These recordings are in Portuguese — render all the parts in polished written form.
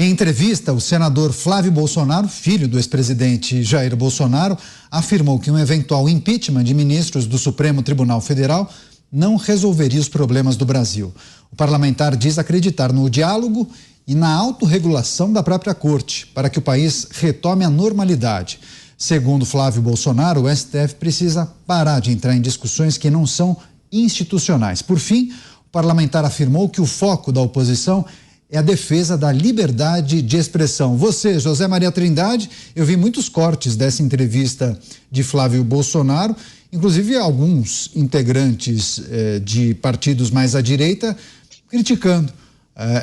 Em entrevista, o senador Flávio Bolsonaro, filho do ex-presidente Jair Bolsonaro, afirmou que um eventual impeachment de ministros do Supremo Tribunal Federal não resolveria os problemas do Brasil. O parlamentar diz acreditar no diálogo e na autorregulação da própria corte para que o país retome a normalidade. Segundo Flávio Bolsonaro, o STF precisa parar de entrar em discussões que não são institucionais. Por fim, o parlamentar afirmou que o foco da oposição é a defesa da liberdade de expressão. Você, José Maria Trindade, eu vi muitos cortes dessa entrevista de Flávio Bolsonaro, inclusive alguns integrantes de partidos mais à direita criticando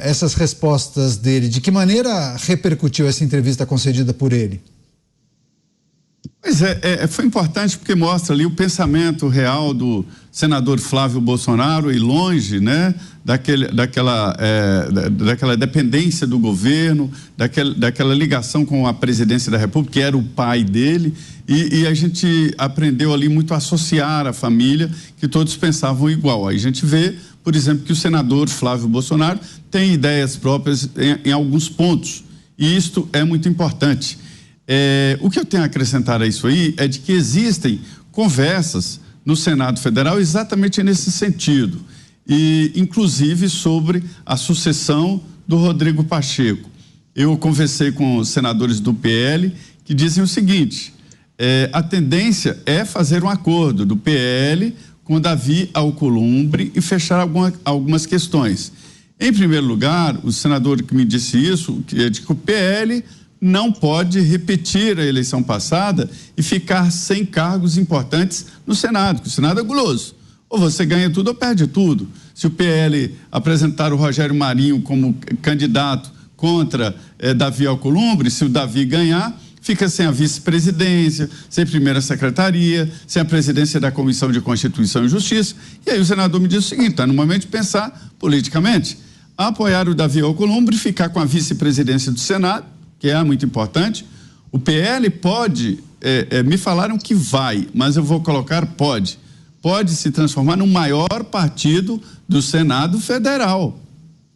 essas respostas dele. De que maneira repercutiu essa entrevista concedida por ele? Pois foi importante porque mostra ali o pensamento real do senador Flávio Bolsonaro e longe, né, daquela dependência do governo, daquela ligação com a presidência da República, que era o pai dele, e a gente aprendeu ali muito a associar a família, que todos pensavam igual. Aí a gente vê, por exemplo, que o senador Flávio Bolsonaro tem ideias próprias em alguns pontos, e isto é muito importante. O que eu tenho a acrescentar a isso aí é de que existem conversas no Senado Federal exatamente nesse sentido, e inclusive sobre a sucessão do Rodrigo Pacheco. Eu conversei com os senadores do PL que dizem o seguinte: a tendência é fazer um acordo do PL com Davi Alcolumbre e fechar algumas questões. Em primeiro lugar, o senador que me disse isso, que é de que o PL não pode repetir a eleição passada e ficar sem cargos importantes no Senado, porque o Senado é guloso. Ou você ganha tudo ou perde tudo. Se o PL apresentar o Rogério Marinho como candidato contra Davi Alcolumbre, se o Davi ganhar, fica sem a vice-presidência, sem primeira secretaria, sem a presidência da Comissão de Constituição e Justiça. E aí o senador me diz o seguinte: está no momento de pensar politicamente, apoiar o Davi Alcolumbre, ficar com a vice-presidência do Senado, que é muito importante. O PL pode, me falaram que vai, mas eu vou colocar pode se transformar no maior partido do Senado Federal,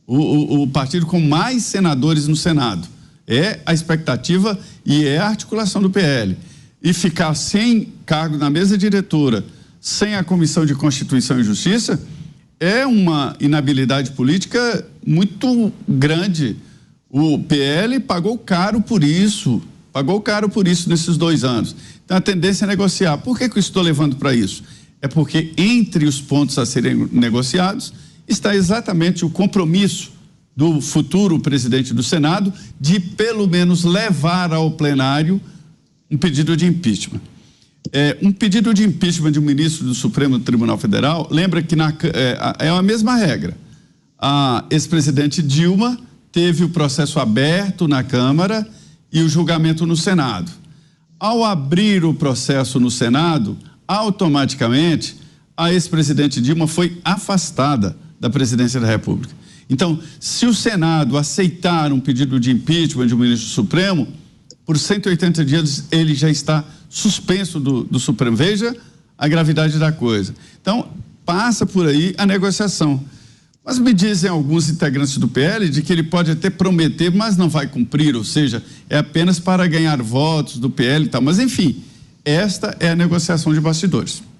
o partido com mais senadores no Senado. É a expectativa e é a articulação do PL. E ficar sem cargo na mesa diretora, sem a Comissão de Constituição e Justiça, é uma inabilidade política muito grande. O PL pagou caro por isso nesses 2 anos. Então a tendência é negociar. Por que eu estou levando para isso? É porque entre os pontos a serem negociados está exatamente o compromisso do futuro presidente do Senado de pelo menos levar ao plenário um pedido de impeachment. Um pedido de impeachment de um ministro do Supremo Tribunal Federal, lembra que é a mesma regra. A ex-presidente Dilma teve o processo aberto na Câmara e o julgamento no Senado. Ao abrir o processo no Senado, automaticamente a ex-presidente Dilma foi afastada da presidência da República. Então, se o Senado aceitar um pedido de impeachment de um ministro do Supremo, por 180 dias ele já está suspenso do Supremo. Veja a gravidade da coisa. Então, passa por aí a negociação. Mas me dizem alguns integrantes do PL de que ele pode até prometer, mas não vai cumprir, ou seja, é apenas para ganhar votos do PL e tal. Mas, enfim, esta é a negociação de bastidores.